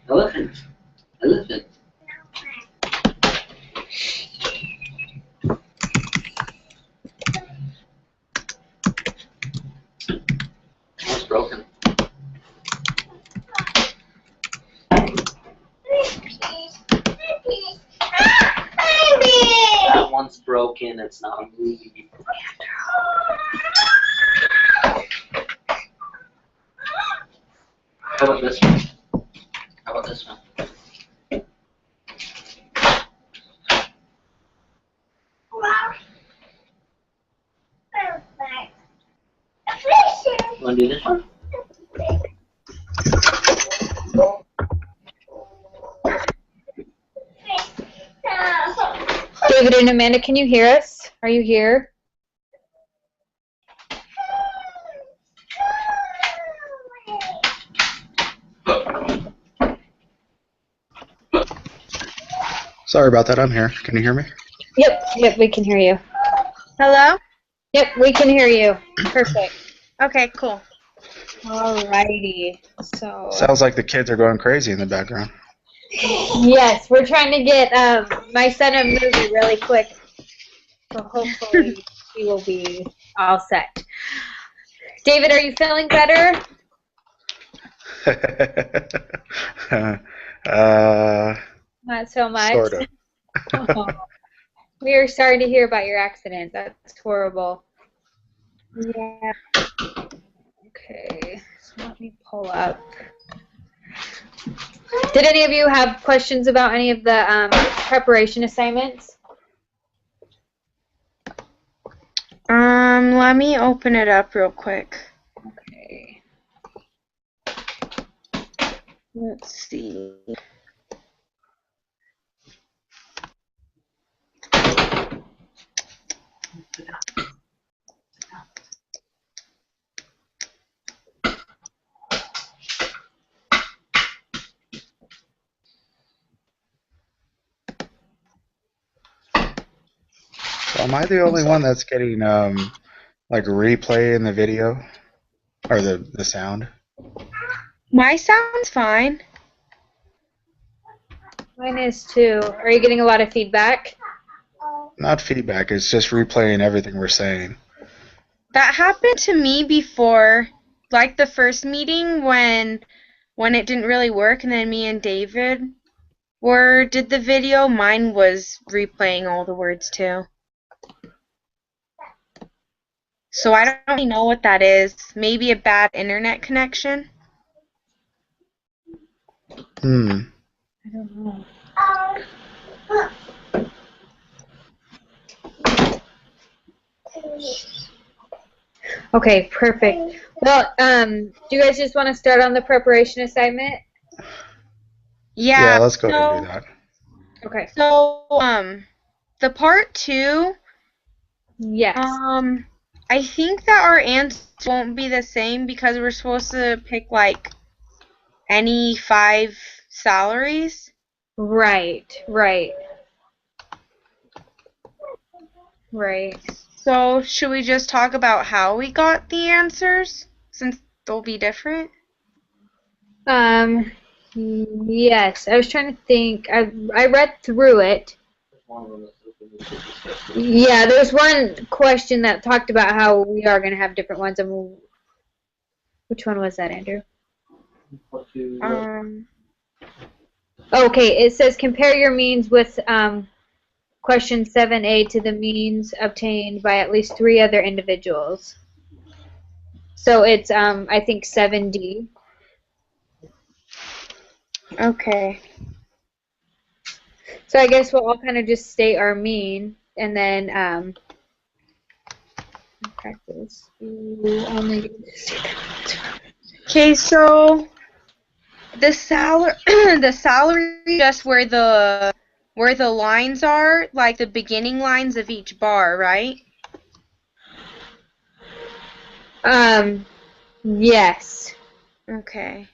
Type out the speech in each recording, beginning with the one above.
Elephant. Elephant. What's broken? That one's broken. It's not a movie. How about this one? How about this one? You want to do this one? David and Amanda, can you hear us? Are you here? Sorry about that. I'm here. Can you hear me? Yep, we can hear you. Hello? Yep, we can hear you. Perfect. Okay, cool. Alrighty. So. Sounds like the kids are going crazy in the background. Yes, we're trying to get my son a movie really quick. So hopefully he will be all set. David, are you feeling better? Not so much. Sort of. Oh, we are sorry to hear about your accident. That's horrible. Yeah. Okay, so let me pull up. Did any of you have questions about any of the preparation assignments? Let me open it up real quick. Okay. Let's see. So am I the only one that's getting like a replay in the video or the sound? My sound's fine. Mine is too. Are you getting a lot of feedback? Not feedback. It's just replaying everything we're saying. That happened to me before, like the first meeting when it didn't really work, and then me and David did the video. Mine was replaying all the words too. So I don't really know what that is. Maybe a bad internet connection? I don't know. Okay, perfect. Well, do you guys just want to start on the preparation assignment? Yeah, let's go ahead and do that. Okay. So, the part 2, Yes. I think that our answers won't be the same because we're supposed to pick, like, any 5 salaries. Right. So, should we just talk about how we got the answers, since they'll be different? Yes. I was trying to think. I read through it. Yeah, there's one question that talked about how we are going to have different ones. And which one was that, Andrew? Okay, it says compare your means with question 7A to the means obtained by at least 3 other individuals. So it's, I think, 7D. Okay. So I guess we'll all kind of just state our mean, and then practice. Okay, so the salary, the salary is just where the lines are, like the beginning lines of each bar, right? Yes. Okay.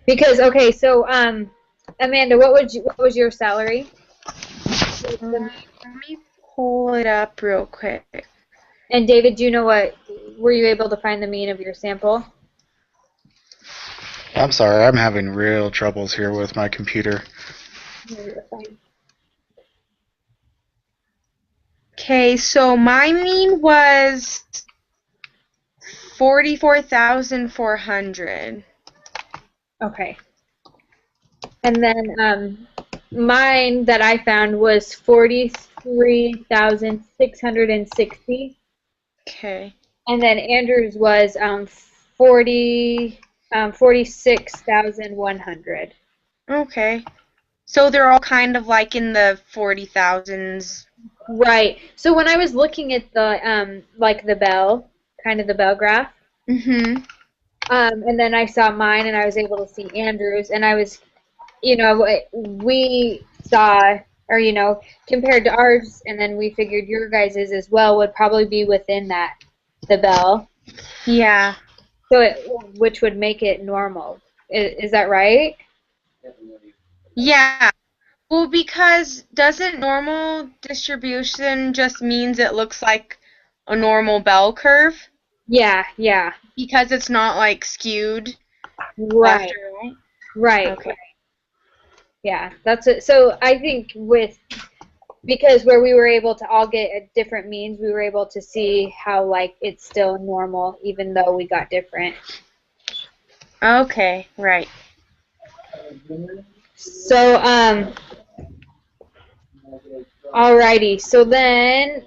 Because okay, so Amanda, what was your salary? Let me pull it up real quick. And David, do you know were you able to find the mean of your sample? I'm sorry, I'm having real troubles here with my computer. No, you're fine. Okay, so my mean was 44,400. Okay. And then mine that I found was 43,660. Okay. And then Andrew's was 46,100. Okay. So they're all kind of like in the 40,000s. Right. So when I was looking at the like the bell, kind of the bell graph, Mm-hmm. and then I saw mine and I was able to see Andrew's, and I was, we saw, or compared to ours, and then we figured your guys's as well would probably be within the bell. Yeah. So which would make it normal. Is that right? Yeah. Well, because doesn't normal distribution just means it looks like a normal bell curve? Yeah, yeah. Because it's not like skewed Right. left or right? Right. Okay. Right. Yeah, that's it. So I think because where we were able to all get at different means, we were able to see how like it's still normal even though we got different. Okay, right. So alrighty. So then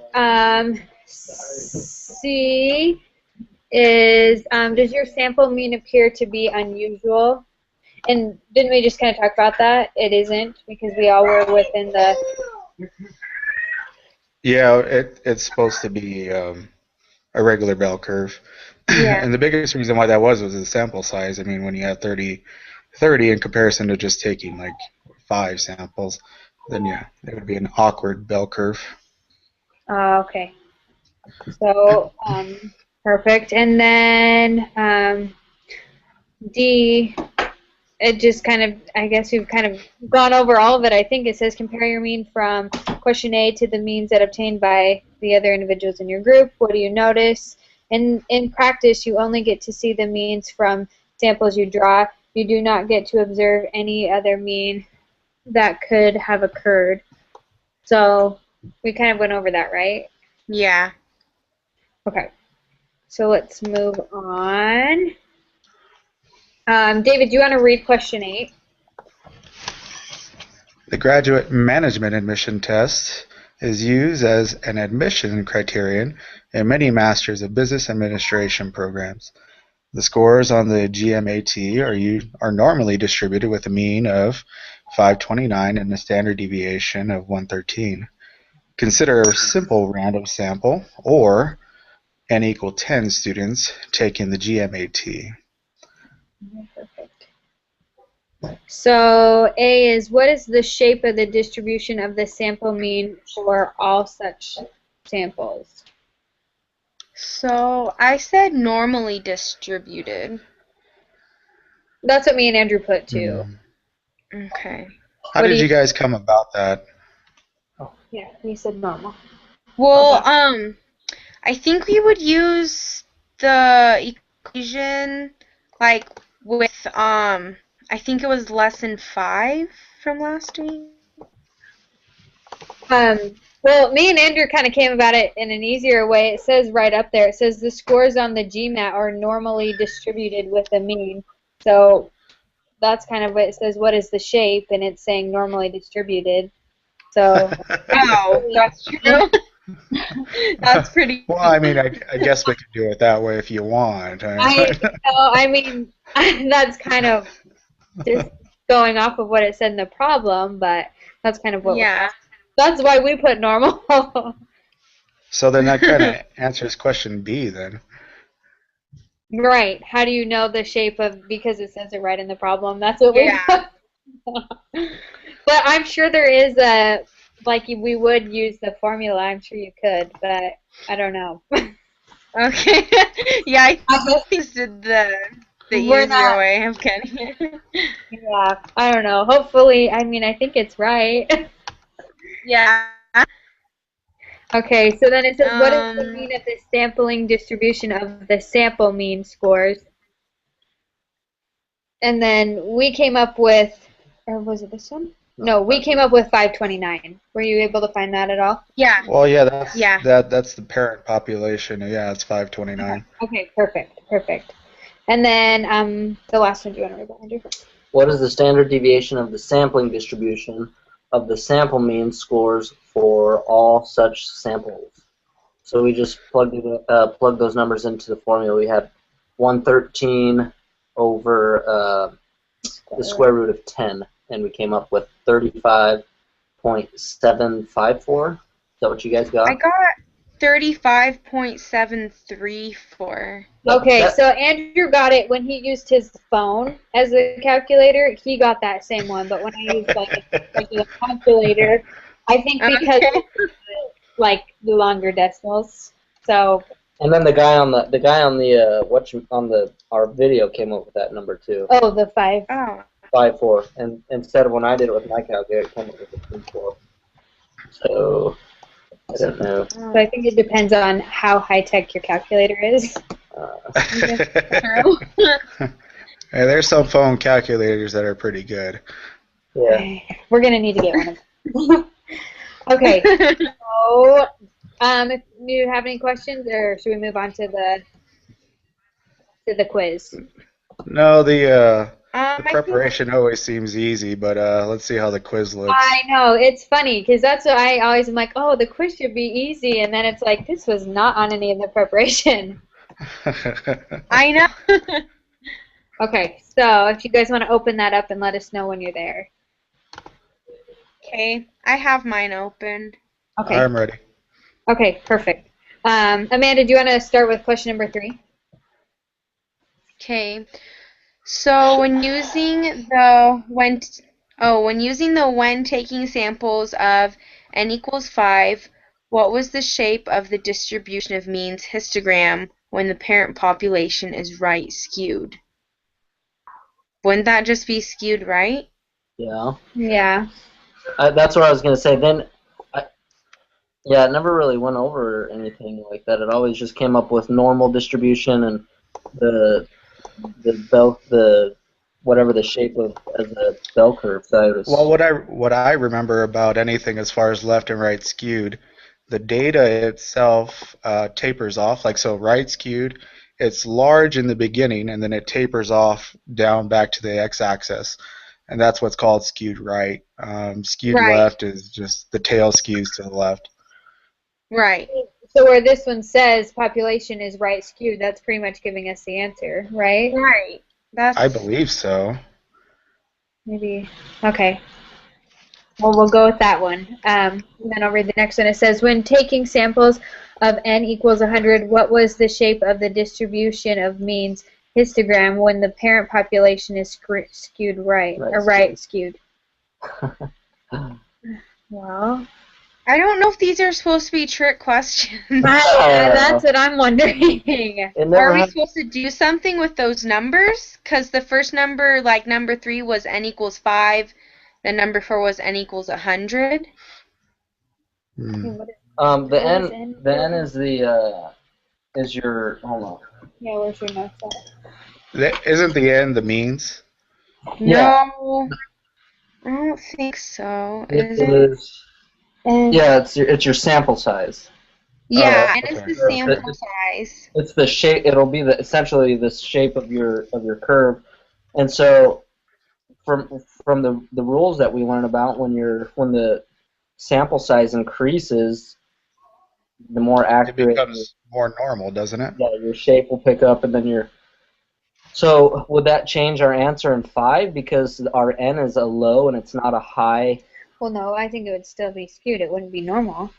C is does your sample mean appear to be unusual? And didn't we just kind of talk about that? It isn't because we all were within the. Yeah, it's supposed to be a regular bell curve. Yeah. And the biggest reason why that was the sample size. I mean, when you have 30 in comparison to just taking like 5 samples, then yeah, it would be an awkward bell curve. Okay. So perfect. And then D. It just kind of, I guess we've kind of gone over all of it. I think it says compare your mean from question A to the means that obtained by the other individuals in your group. What do you notice? In practice, you only get to see the means from samples you draw. You do not get to observe any other mean that could have occurred. So we kind of went over that, right? Yeah. Okay. So let's move on. David, do you want to read question 8? The graduate management admission test is used as an admission criterion in many Masters of Business Administration programs. The scores on the GMAT are normally distributed with a mean of 529 and a standard deviation of 113. Consider a simple random sample or n equal 10 students taking the GMAT. Perfect. So A is, what is the shape of the distribution of the sample mean for all such samples? So I said normally distributed. That's what me and Andrew put too. Okay. How did you guys come about that? Yeah, we said normal. Well, I think we would use the equation like with I think it was lesson 5 from last week. Well, me and Andrew kind of came about it in an easier way. It says right up there, it says the scores on the GMAT are normally distributed with a mean. So that's kind of what it says, what is the shape, and it's saying normally distributed. So Oh, that's true. That's pretty. Well, I mean, I guess we could do it that way if you want. I mean, that's kind of just going off of what it said in the problem, but that's kind of what. Yeah. That's why we put normal. So then that kind of answers question B then. Right. How do you know the shape of, because it says it right in the problem. That's what we put. But I'm sure there is a, like we would use the formula. I'm sure you could, but I don't know. Okay. Yeah, I think did the easier way of getting it. Yeah, I don't know. Hopefully, I mean, I think it's right. Yeah. Okay, so then it says, what is the Um, mean of the sampling distribution of the sample mean scores? And then we came up with, or was it this one? No, we came up with 529. Were you able to find that at all? yeah, Well, yeah, that's yeah. that's the parent population. Yeah, it's 529. Okay, perfect, perfect. And then the last one, do you want to read that, Andrew? What is the standard deviation of the sampling distribution of the sample mean scores for all such samples? So we just plugged those numbers into the formula. We had 113 over the square root of 10, and we came up with 35.754. Is that what you guys got? I got 35.734. Okay, That- so Andrew got it when he used his phone as a calculator. He got that same one, but when I used like a calculator, I think because Okay. like the longer decimals. So And then the guy on our video came up with that number too. oh, the 5. Oh. 5.4, and instead of when I did it with my calculator, it came up with a 2.4. So I don't know. So I think it depends on how high tech your calculator is. True. Hey, there's some phone calculators that are pretty good. Yeah. We're gonna need to get one of them. Okay, so if you have any questions, or should we move on to the quiz? No, the I think preparation always seems easy, but let's see how the quiz looks. I know, it's funny because that's what I always am like, oh, the quiz should be easy, and then it's like this was not on any of the preparation. I know. Okay, so if you guys want to open that up and let us know when you're there. Okay, I have mine opened. Okay. I'm ready. Okay, perfect. Amanda, do you want to start with question number 3? Okay. So when using the when taking samples of n equals 5, what was the shape of the distribution of means histogram when the parent population is right skewed? Wouldn't that just be skewed right? Yeah. Yeah. That's what I was gonna say. Then, yeah, it never really went over anything like that. It always just came up with normal distribution and the whatever the shape of as a bell curve. So Well, what I remember about anything as far as left and right skewed, the data itself tapers off. Like so, right skewed, it's large in the beginning, and then it tapers off down back to the x-axis, and that's what's called skewed right. Skewed Right. left is just the tail skews to the left. Right. So where this one says population is right skewed, that's pretty much giving us the answer, right? Right. I believe so. Maybe. Okay. Well, we'll go with that one. Then I'll read the next one. It says, when taking samples of n equals 100, what was the shape of the distribution of means histogram when the parent population is skewed right, or right skewed? Well, I don't know if these are supposed to be trick questions. that's what I'm wondering. Are we supposed to do something with those numbers? Because the first number, like number 3, was n equals 5. Then number 4 was n equals 100. the n is the is your hold on. Yeah, where's your notes at? Isn't the end the means? Yeah. No, I don't think so. It Is it? is. Yeah, it's your sample size. Yeah, and okay. it's the sample size. It's the shape. It'll be essentially the shape of your curve, and so from the rules that we learn about when the sample size increases, the more It accurate becomes more normal, doesn't it? yeah, your shape will pick up, and then your. So would that change our answer in 5 because our n is a low and it's not a high? Well, no, I think it would still be skewed. It wouldn't be normal.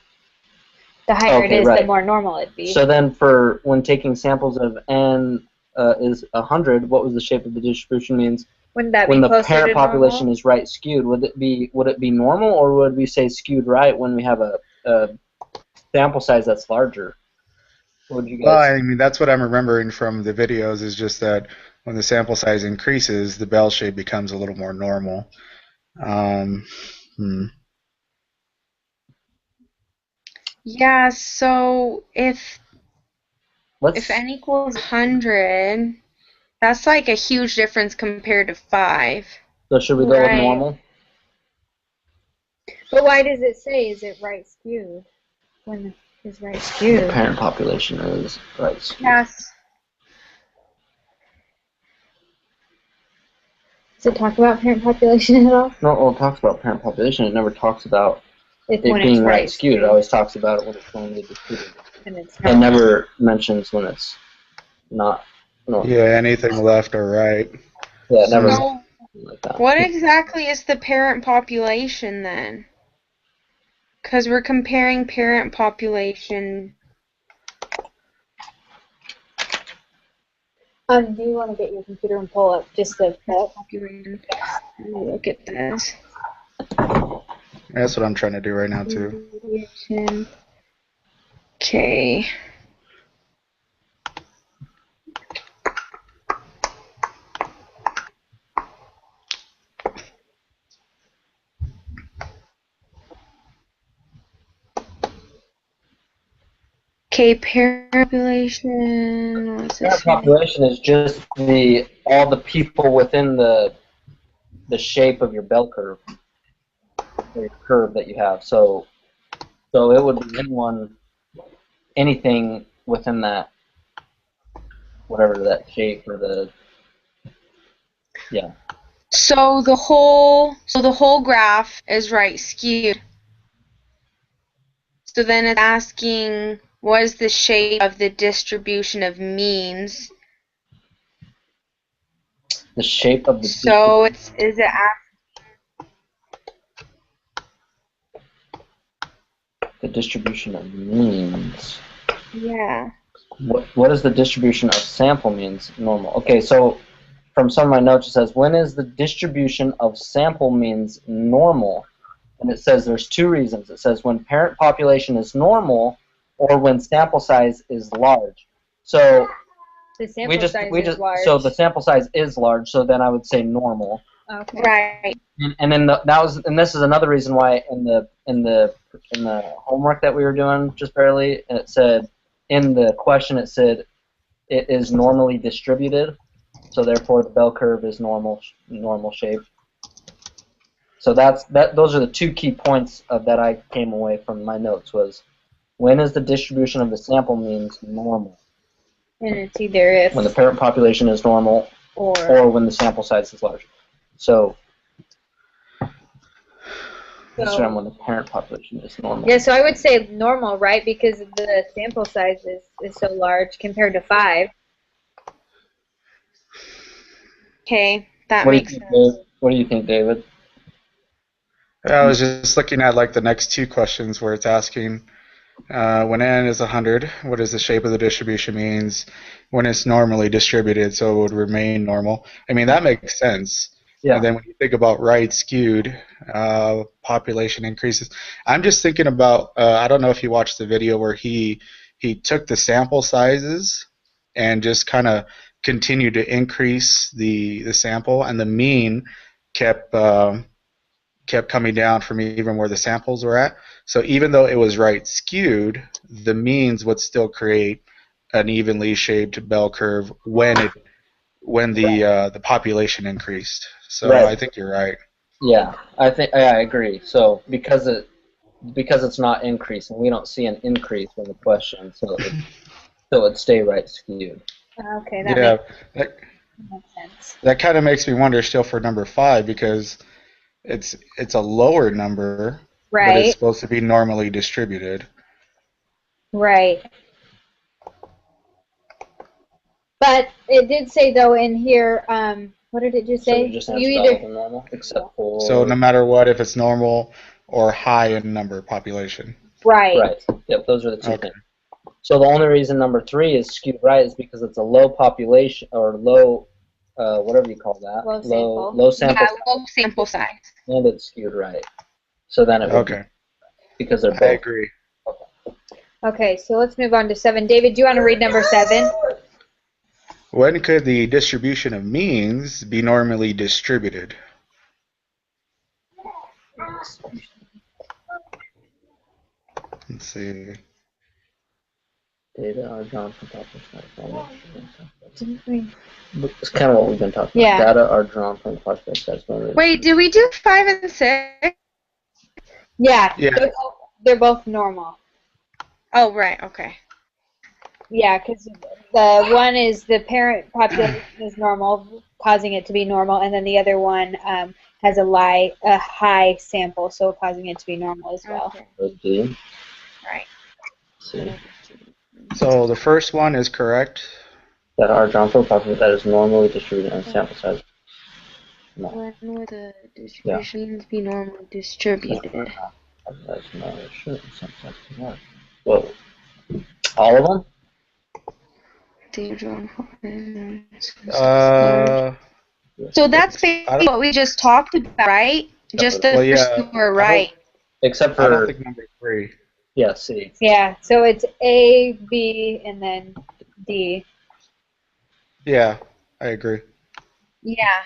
The higher it is, the more normal it'd be. So then for when taking samples of n is 100, what was the shape of the distribution means? Wouldn't that When be the closer parent to population normal? is right skewed, would it be normal, or would we say skewed right when we have a sample size that's larger? What would you guys? Well, I mean, that's what I'm remembering from the videos is just that when the sample size increases, the bell shape becomes a little more normal. Yeah, so if Let's n equals 100, that's like a huge difference compared to 5. so should we go with Right. normal? But why does it say, is it right skewed? When is right The skewed? parent population is right skewed. Yes. Does it talk about parent population at all? No, well, it talks about parent population. It never talks about If it when being it's right skewed. It always talks about it when it's normally distributed. and it's It not. never mentions when it's not. No. Yeah, anything left or right. Yeah, it never So, like that. what exactly is the parent population then? Because we're comparing parent population. Do you want to get your computer and pull up just the Population. Look at this. That's what I'm trying to do right now too. Population. Okay. Okay, parent population. What's Parent this here? population is just all the people within the shape of your bell curve, or your curve that you have. So it would be anything within that, whatever that shape or the, yeah. So the whole graph is right skewed. So then it's asking, what is the shape of the distribution of means? The shape of the So is it distribution of means. yeah. What is the distribution of sample means normal? Okay, so from some of my notes it says, when is the distribution of sample means normal? And it says there's two reasons. It says when parent population is normal or when sample size is large. So the sample size is large. so the sample size is large, so then I would say normal. Okay. Right. And then this is another reason why in the homework that we were doing just barely, it said in the question it said it is normally distributed, so therefore the bell curve is normal shape. So those are the two key points that I came away from my notes was when is the distribution of the sample means normal? And it's either if When the parent population is normal or when the sample size is large. So when the parent population is normal. Yeah, so I would say normal, right? Because the sample size is so large compared to 5. Okay, that What do you makes think, sense. Dave? What do you think, David? I was just looking at like the next two questions where it's asking when n is 100, what is the shape of the distribution means when it's normally distributed, so it would remain normal. I mean, that makes sense. Yeah. And then when you think about right skewed, population increases. I'm just thinking about, I don't know if you watched the video where he took the sample sizes and just kind of continued to increase the sample, and the mean kept coming down from even where the samples were at. So even though it was right skewed, the means would still create an evenly shaped bell curve when the population increased. So Right. I think you're right. Yeah, I agree. So because it's not increasing, we don't see an increase in the question, so it would stay right skewed. Okay, Yeah, makes sense. that kind of makes me wonder still for number 5, because it's a lower number, but it's Right, supposed to be normally distributed. right. But it did say though in here, what did it just So say? we just you answered all of them normal, except for So no matter what, if it's normal or high in number population. right. Yep, those are the two Okay. things. So the only reason number 3 is skewed right is because it's a low population or low, whatever you call that, Low sample. low sample Yeah, low sample size. and it's skewed right. So then it would be Okay. because they're I both. agree. Okay, so let's move on to 7. David, do you want to read number 7? When could the distribution of means be normally distributed? Let's see. Data are drawn from population. Yeah. It's kind of what we've been talking about. Data are drawn from the population. Wait, did we do 5 and 6? Yeah, Yeah. they're both normal. Oh, right, okay. Yeah, because the one is the parent population is normal, causing it to be normal, and then the other one has a high sample, so causing it to be normal as well. Okay. Right. See. So the first one is correct. That are drawn from a population that is normally distributed in sample size. No. When would the distribution be normally distributed? That's not a shit. Whoa. All of them? So that's basically what we just talked about, right? Just the first two were right. Except for. I don't think number 3. Yeah, C. Yeah, so it's A, B, and then D. Yeah, I agree. Yeah.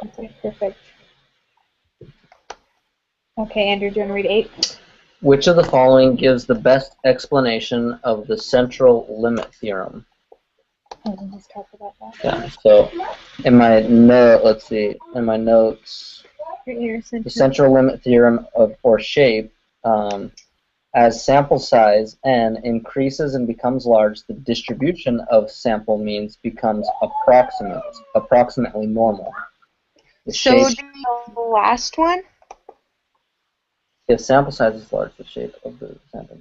Okay, perfect. Okay, Andrew, do you want to read 8? Which of the following gives the best explanation of the central limit theorem? Oh, we just talked about that. Yeah, so in my notes, the central limit theorem or shape, as sample size n increases and becomes large, the distribution of sample means becomes approximately normal. So the last one? If sample size is large, the shape of the sample.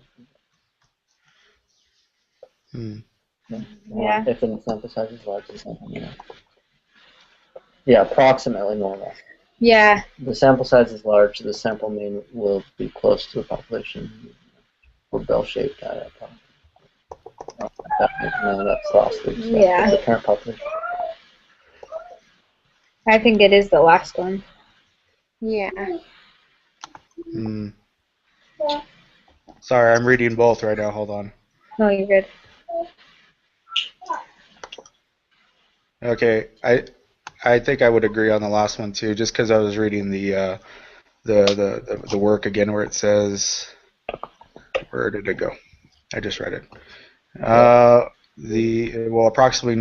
Yeah. If the sample size is large, the sample mean. Yeah, approximately normal. Yeah. The sample size is large, the sample mean will be close to the population. Or bell-shaped data. No, that's lost. Yeah. The parent population. I think it is the last one. Yeah. Sorry, I'm reading both right now. Hold on. No, you're good. Okay, I think I would agree on the last one too, just because I was reading the work again where it says, where did it go? I just read it. Approximately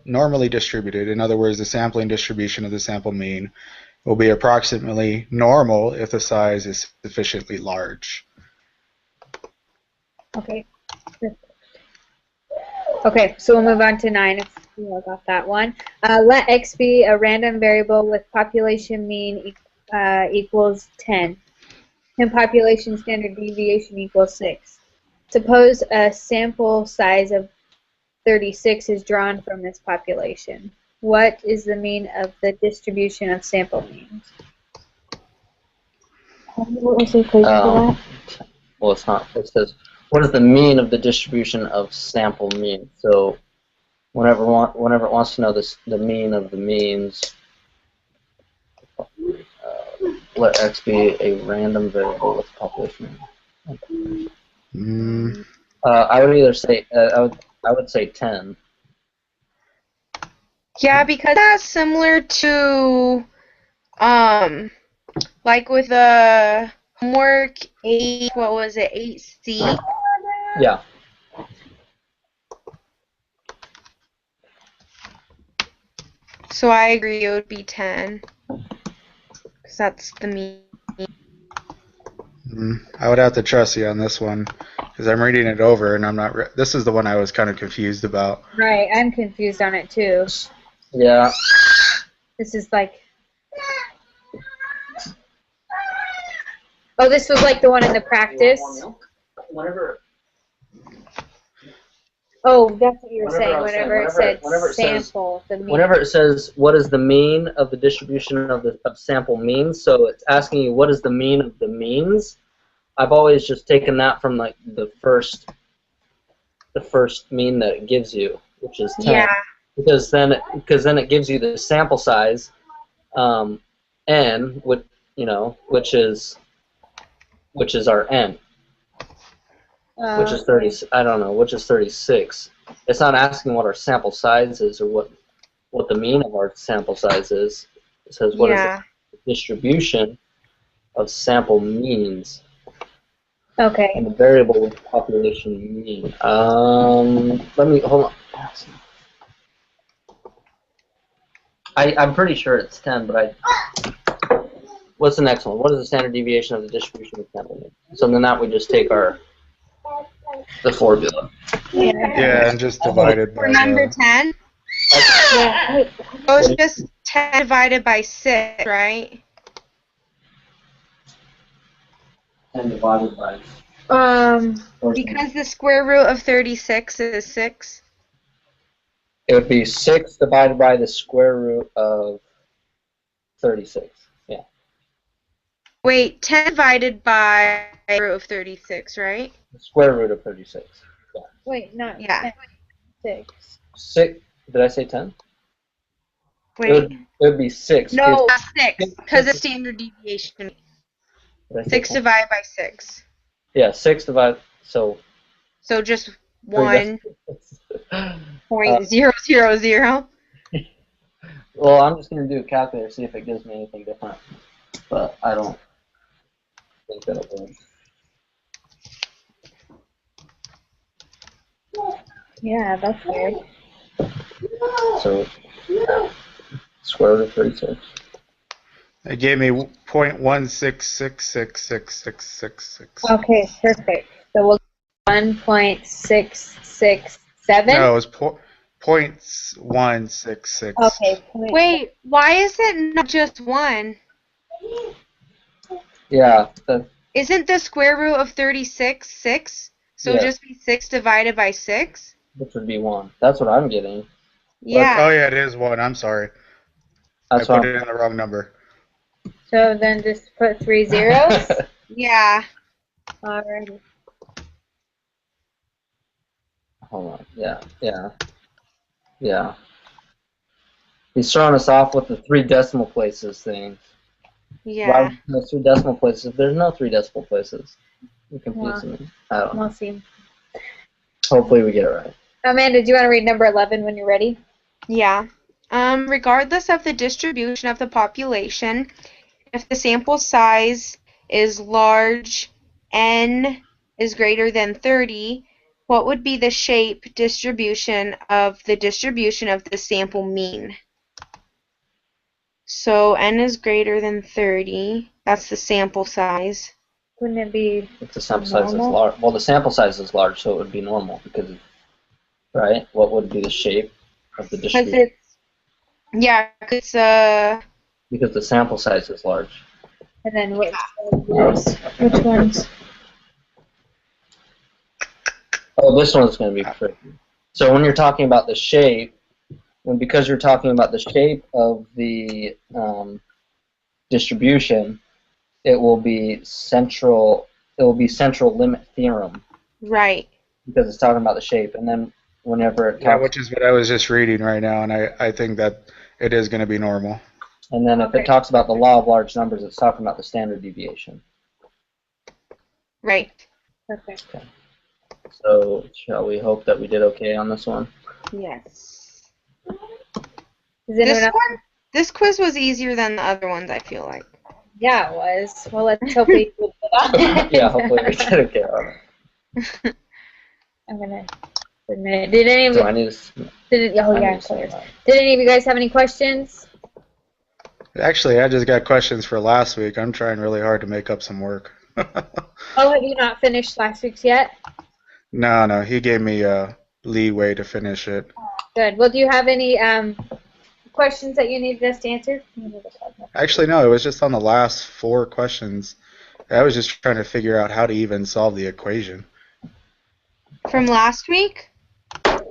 normally distributed. In other words, the sampling distribution of the sample mean will be approximately normal if the size is sufficiently large. Okay. Okay, so we'll move on to 9 if you all got that one. Let x be a random variable with population mean equals 10 and population standard deviation equals 6. Suppose a sample size of 36 is drawn from this population. What is the mean of the distribution of sample means? What was the equation for that? Well, it's not. It says, what is the mean of the distribution of sample mean? So, whenever it wants to know the mean of the means, let x be a random variable with population. I would either say I would say 10. Yeah, because that's similar to like with the homework 8, what was it, 8C? Yeah. So I agree it would be 10. Because that's the mean. I would have to trust you on this one because I'm reading it over and I'm not. This is the one I was kind of confused about. Right, I'm confused on it too. Yeah. This is like. Oh, this was like the one in the practice. Whenever. Oh, that's what you were saying. Whenever it said sample, the mean. Whenever it says what is the mean of the distribution of sample means, so it's asking you what is the mean of the means. I've always just taken that from like the first mean that it gives you, which is 10. Yeah. Because then it gives you the sample size, n, which is our n. Which is 30. I don't know. Which is 36. It's not asking what our sample size is or what the mean of our sample size is. It says what is the distribution of sample means. Okay. And the variable with population mean. Let me hold on. I'm pretty sure it's 10, but what's the next one? What is the standard deviation of the distribution of sample mean? So then that would just take the formula. Yeah, and just divide it by For number the... 10, Yeah. so it's just 10 divided by 6, right? 10 divided by. Because the square root of 36 is 6. It would be 6 divided by the square root of 36. Yeah. Wait, 10 divided by the root of 36, right? The square root of 36. Yeah. Wait, not Yeah. 6. 6. Did I say 10? Wait. It would be 6. No, 6, because it's standard deviation. Did I say 6 10? divided by 6. Yeah, 6 divided. So just three 1.000. Well, I'm just going to do a calculator, see if it gives me anything different. But I don't think that'll work. Yeah, that's weird. So, square root of 36. It gave me 0.166666666. Okay, perfect. So we'll 1.667. No, it was 0.166. Okay. Wait, why is it not just 1? Yeah, Isn't the square root of 36 6? So Yeah. just be 6 divided by 6? which would be 1. That's what I'm getting. Yeah. Oh, yeah, it is 1. I'm sorry. That's I what put it in the wrong number. So then just put 3 zeros. Yeah. Alrighty. Hold on. Yeah. He's throwing us off with the 3 decimal places thing. Yeah. Why would there 3 decimal places? There's no 3 decimal places. You're confusing me. I don't know. We'll see. Hopefully we get it right. Amanda, do you want to read number 11 when you're ready? Yeah. Regardless of the distribution of the population, if the sample size is large, n is greater than 30, what would be the shape distribution of the sample mean? So n is greater than 30. That's the sample size. Wouldn't it be If the sample size is normal? large, well, the sample size is large, so it would be normal because, right? What would be the shape of the Because distribution? it's Because the sample size is large. And then which ones? Oh, this one's going to be tricky. So when you're talking about the shape, because you're talking about the shape of the distribution, it will be central limit theorem. right. Because it's talking about the shape, and then whenever it talks, Yeah, which is what I was just reading right now, and I think that it is going to be normal. and then if it talks about the law of large numbers, it's talking about the standard deviation. Right. Perfect. So shall we hope that we did okay on this one? Yes. Does This quiz was easier than the other ones, I feel like. Yeah, it was. Well, let's hope we did it. Yeah, hopefully we did okay on it. I'm gonna admit it. Did any of Do I need to? Did it, oh I yeah, need of to say course. that. Did any of you guys have any questions? Actually, I just got questions for last week. I'm trying really hard to make up some work. Oh, have you not finished last week's yet? No, he gave me leeway to finish it. Good. Well, do you have any questions that you needed us to answer? Actually, no, it was just on the last 4 questions. I was just trying to figure out how to even solve the equation. From last week?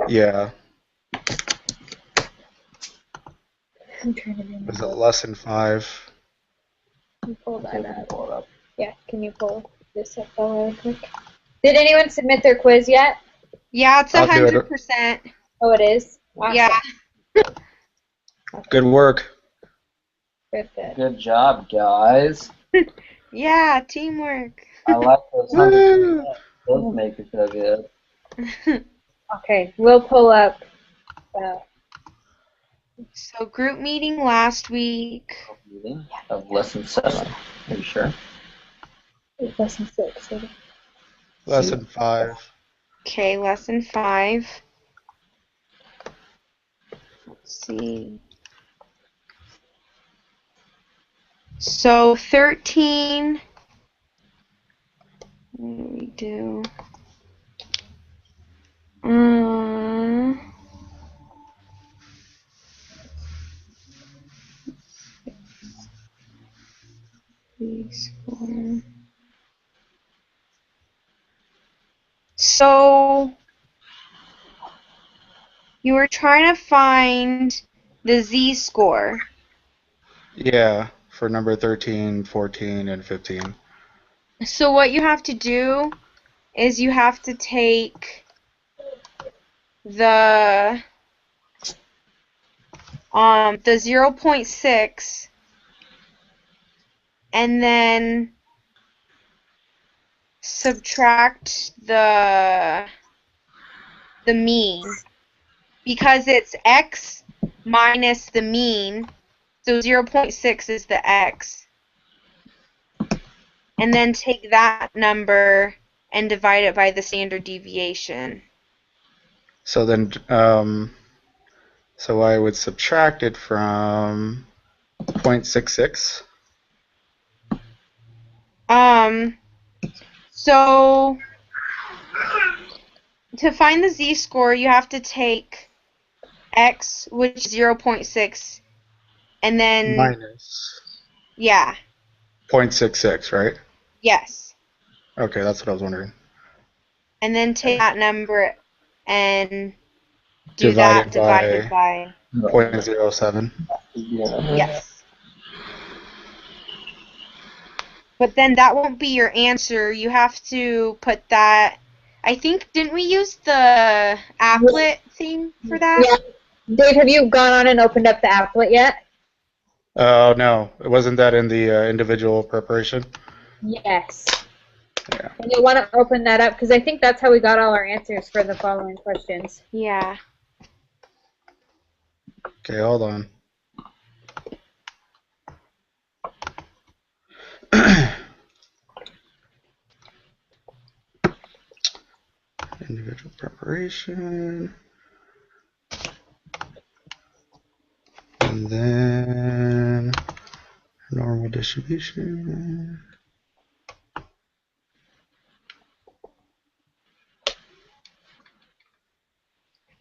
Yeah. I'm trying to do Was it lesson 5? Can you pull Okay, that we can up? pull it up. Yeah, can you pull this up real quick? Did anyone submit their quiz yet? Yeah, it's I'll do it. 100%. Oh, it is? Awesome. Yeah. Good work. Good. Good job, guys. Yeah, teamwork. I like those 100%. Those make it feel good. Okay, we'll pull up. So group meeting last week. Meeting of lesson 7. Are you sure? Lesson 6. Lesson 5. Okay, lesson 5. Let's see. So 13. What do we do? Z-score. So you were trying to find the z-score. Yeah, for number 13, 14, and 15. So what you have to do is you have to take the 0.6 and then subtract the mean, because it's x minus the mean, so 0.6 is the x, and then take that number and divide it by the standard deviation. So then, so I would subtract it from 0.66. So to find the z-score, you have to take x, which is 0.6, and then Minus yeah, 0.66, right? yes, Okay, that's what I was wondering. and then take that number and do Divided that divided by 0.07. yes. But then that won't be your answer. You have to put that. I think, didn't we use the applet thing for that? Yeah. Dave, have you gone on and opened up the applet yet? Oh, no. Wasn't that in the individual preparation? Yes. Yeah. And you'll want to open that up because I think that's how we got all our answers for the following questions. Yeah. Okay, hold on. Individual preparation. And then normal distribution.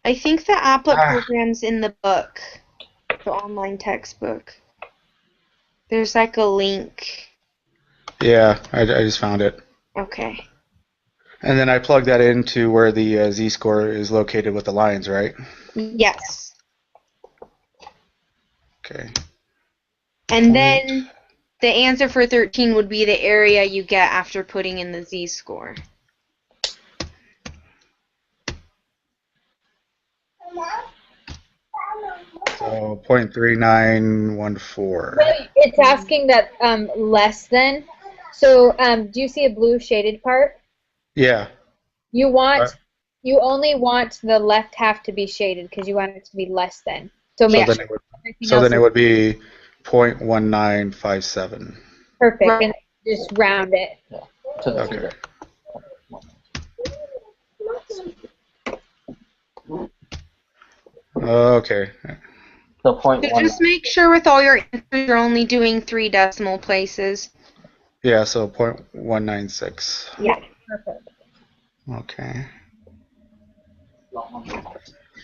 I think the applet program's in the book, the online textbook. There's like a link. Yeah, I just found it. Okay. And then I plug that into where the z-score is located with the lines, right? Yes. Okay. And then the answer for 13 would be the area you get after putting in the z-score. So 0.3914. It's asking that less than. So do you see a blue shaded part? Yeah. You only want the left half to be shaded because you want it to be less than. So make sure everything else it would be 0.1957. perfect, Right. and just round it. To the Okay. Okay. So point So one. just make sure with all your answers you're only doing 3 decimal places. Yeah, so 0.196. Yeah. Perfect. Okay.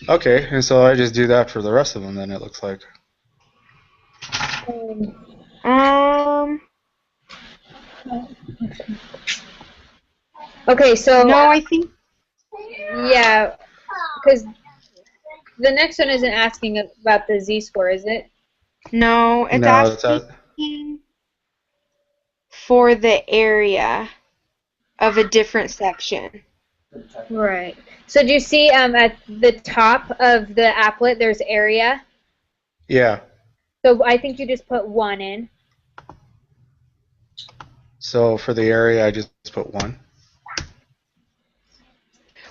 Okay, and so I just do that for the rest of them then, it looks like. Okay, so No, I think yeah, because the next one isn't asking about the z-score, is it? no, it's No, it's asking for the area of a different section. Right. So do you see at the top of the applet there's area? yeah. So I think you just put 1 in. So for the area, I just put 1.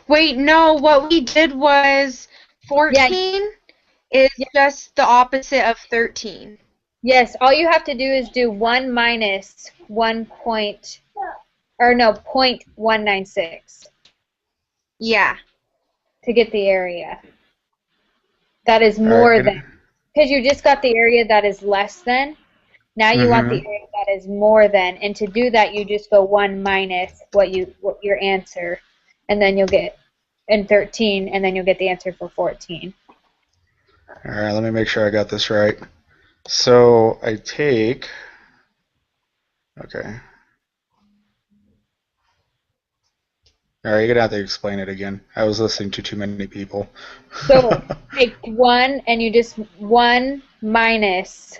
Wait, no, what we did was 14 is just the opposite of 13. Yes, all you have to do is do 1 minus 1 point, or no, 0.196 Yeah. to get the area. That is All more right. than, because you just got the area that is less than. Now you want the area that is more than, and to do that you just go 1 minus what your answer, and then you'll get in 13, and then you'll get the answer for 14. All right, let me make sure I got this right. So I take, okay. All right, you're going to have to explain it again. I was listening to too many people. So take 1, and you just 1 minus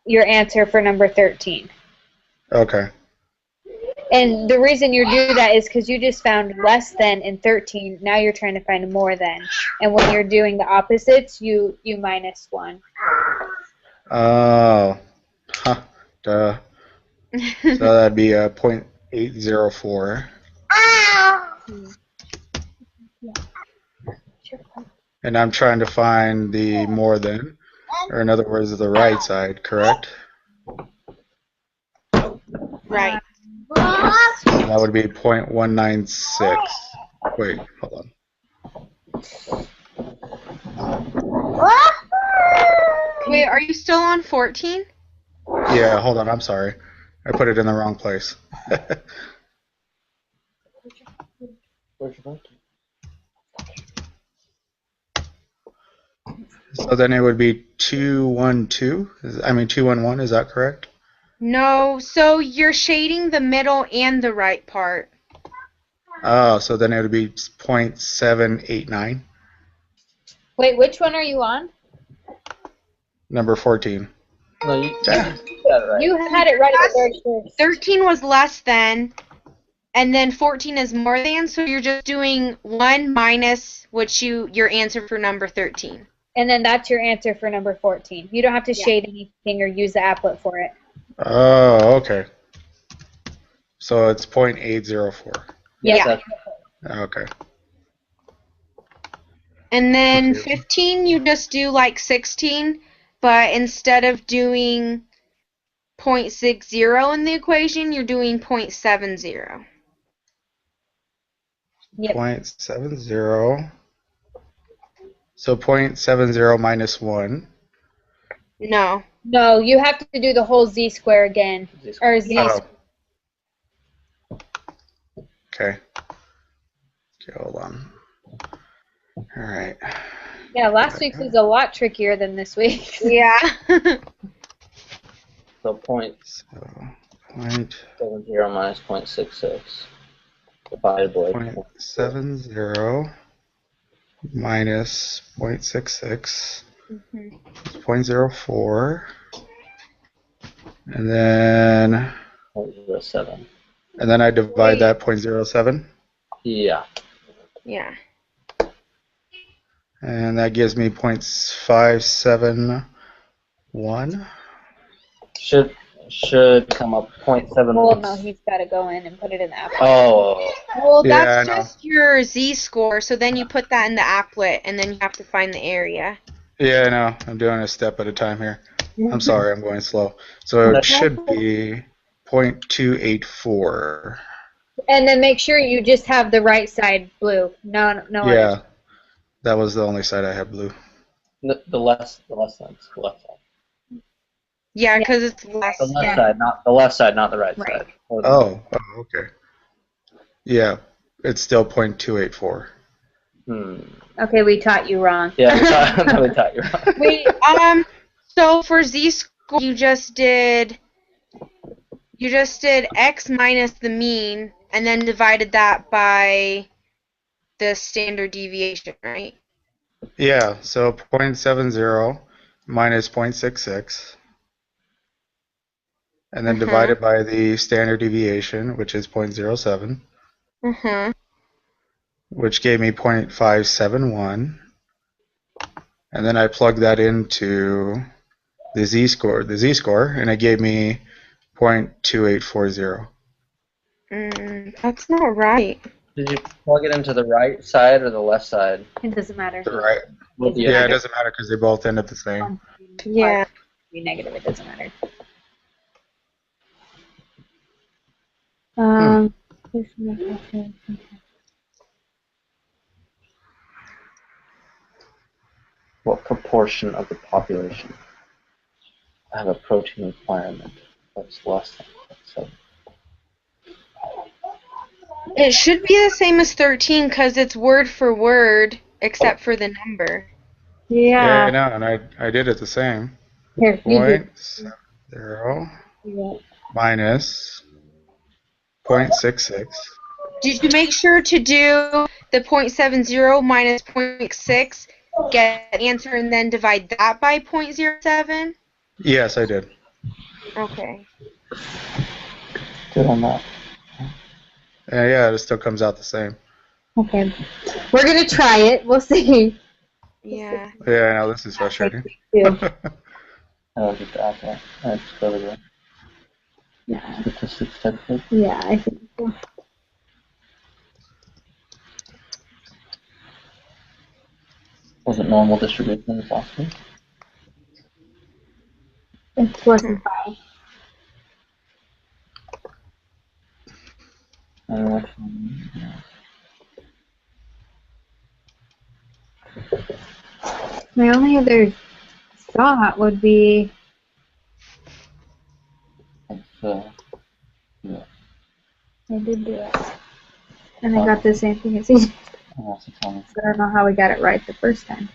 your answer for number 13. Okay. And the reason you do that is because you just found less than in 13. Now you're trying to find more than. And when you're doing the opposites, you minus 1. Oh, huh, duh. So that'd be 0.804. And I'm trying to find the more than, or in other words, the right side, correct? Right. And that would be 0.196. Wait, hold on. Wait, are you still on 14? Yeah, hold on, I'm sorry. I put it in the wrong place. Where's your monkey? So then it would be 212. 211. Is that correct? No, so you're shading the middle and the right part. Oh, so then it would be 0.789. Wait, which one are you on? Number 14. No, you Yeah. got it right. You had it right at the very first. 13 was less than, and then 14 is more than, so you're just doing 1 minus your answer for number 13. And then that's your answer for number 14. You don't have to shade anything or use the applet for it. Oh, okay. So it's 0.804. Yeah. Okay. And then Okay. 15, you just do like 16, but instead of doing 0.60 in the equation, you're doing 0.70. Yep. 0.70. So 0.70 minus 1. No. No, you have to do the whole z-square again. Or z. Oh. Okay. Okay, hold on. All right. Yeah, last week's was a lot trickier than this week. Yeah. So point So point 70 minus 0.66 divided by 0.70 minus 0.66 Mhm. is 0.04, and then 0.07. I divide that 0.07, Yeah. Yeah. and that gives me 0.571. Should come up 0.7. Well, no, he's got to go in and put it in the applet. Oh. Well, Yeah, I that's know. just your z-score, so then you put that in the applet, and then you have to find the area. Yeah, I know. I'm doing a step at a time here. I'm sorry, I'm going slow. So it That's should be 0.284. And then make sure you just have the right side blue. No Yeah, others. that was the only side I had blue. The left side. The left side. Yeah, because it's less. The left side, not the left side, not the right side. Oh, okay. Yeah, it's still 0.284. Okay, we taught you wrong. Yeah, we taught you wrong. Wait, so for z-score, you just did x minus the mean, and then divided that by the standard deviation, right? Yeah, so 0.70 minus 0.66, and then divided by the standard deviation, which is 0.07, which gave me 0.571, and then I plugged that into the z-score, and it gave me 0.2840. That's not right. Did you plug it into the right side or the left side? It doesn't matter. The right. Yeah, it doesn't matter because they both end up the same. Yeah. Be negative, it doesn't matter. What proportion of the population have a protein requirement that's less than 7? It should be the same as 13 because it's word for word except for the number. Yeah, I Yeah. know, and I did it the same. Here, you do. 0.0 Yeah. minus 0.66. Did you make sure to do the 0.70 minus 0.6, get the answer, and then divide that by 0.07? Yes, I did. Okay. Good on that. Yeah, it still comes out the same. Okay. We're going to try it. We'll see. Yeah. Yeah, I know, this is frustrating. Too. I'll get that there. Let's go to the Yeah. statistics technique. Yeah, I think so. Was it normal distribution in the philosophy? It's less than 5. Which one? Yeah. My only other thought would be It's, yeah. I did do it. And I got the same thing as you. That's a tell me. So I don't know how we got it right the first time.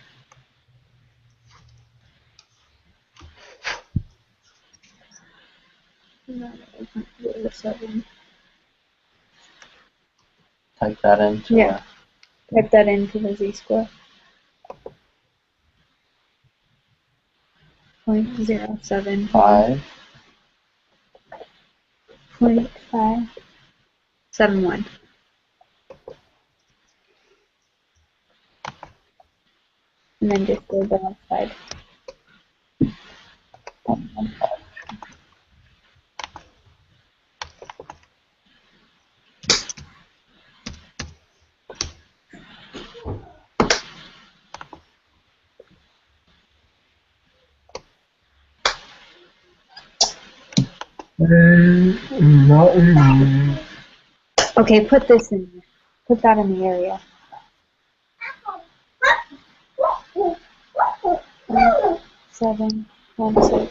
Type that into Yeah. Type that into the z-score. 0.071. 5. 0.571. And then just go the left side. 115. Okay, put this in there. Put that in the area. 716.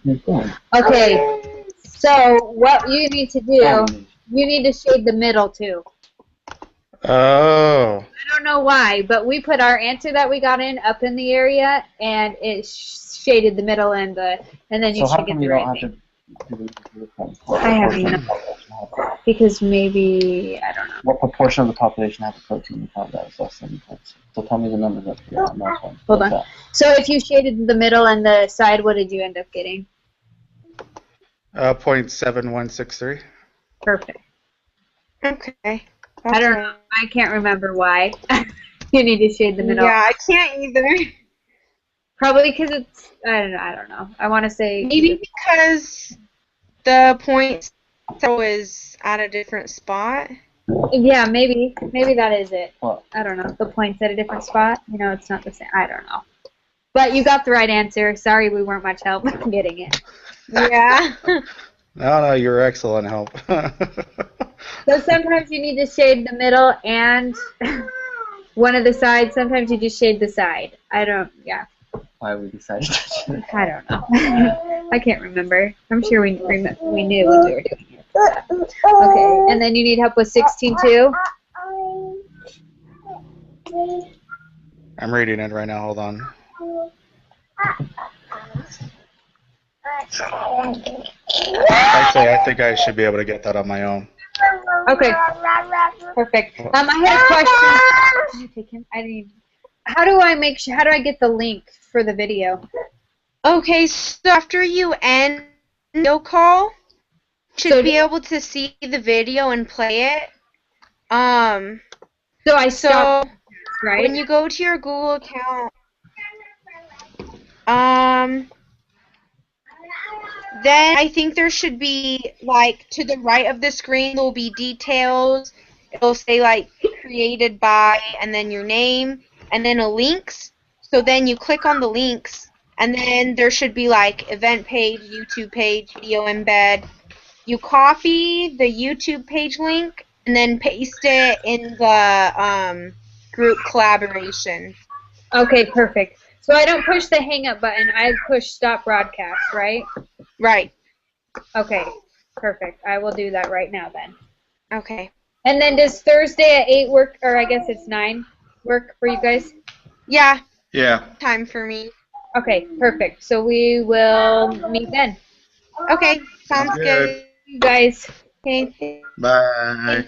7. Okay, so what you need to do, you need to shade the middle too. Oh. I don't know why, but we put our answer that we got in up in the area, and it shaded the middle and then you So how should get come the you right don't have thing. to do the I have no, because maybe, I don't know. What proportion of the population have a protein count that is less than 0.6? So tell me the numbers up here on that one. Hold What's on. that? So if you shaded the middle and the side, what did you end up getting? 0.7163. Perfect. Okay. I don't know. I can't remember why. You need to shade the middle. Yeah, I can't either. Probably because it's, I don't know. I want to say. Maybe because the point is at a different spot. Yeah, maybe. Maybe that is it. What? I don't know. The point's at a different spot. You know, it's not the same. I don't know. But you got the right answer. Sorry we weren't much help getting it. Yeah. No, you're excellent help. So sometimes you need to shade the middle and one of the sides. Sometimes you just shade the side. Yeah. Why we decided to do it. I don't know. I can't remember. I'm sure we knew when we were doing it. Okay, and then you need help with 16 too? I'm reading it right now. Hold on. Actually, I think I should be able to get that on my own. Okay. Perfect. I had a question. Can you take him? How do I get the link for the video? Okay, so after you end the video call, you should be able to see the video and play it. So I stopped, right? When you go to your Google account, then I think there should be, like, to the right of the screen, there will be details. It'll say, like, created by, and then your name, and then a links. So then you click on the links, and then there should be like event page, YouTube page, video embed. You copy the YouTube page link and then paste it in the group collaboration. Okay, perfect. So I don't push the hang up button. I push stop broadcast, right? Right. Okay, perfect. I will do that right now then. Okay. And then does Thursday at 8 work, or I guess it's 9, work for you guys? Yeah. Yeah. Time for me. Okay, perfect. So we will meet then. Okay. Sounds Good. good. You guys. Okay. Bye.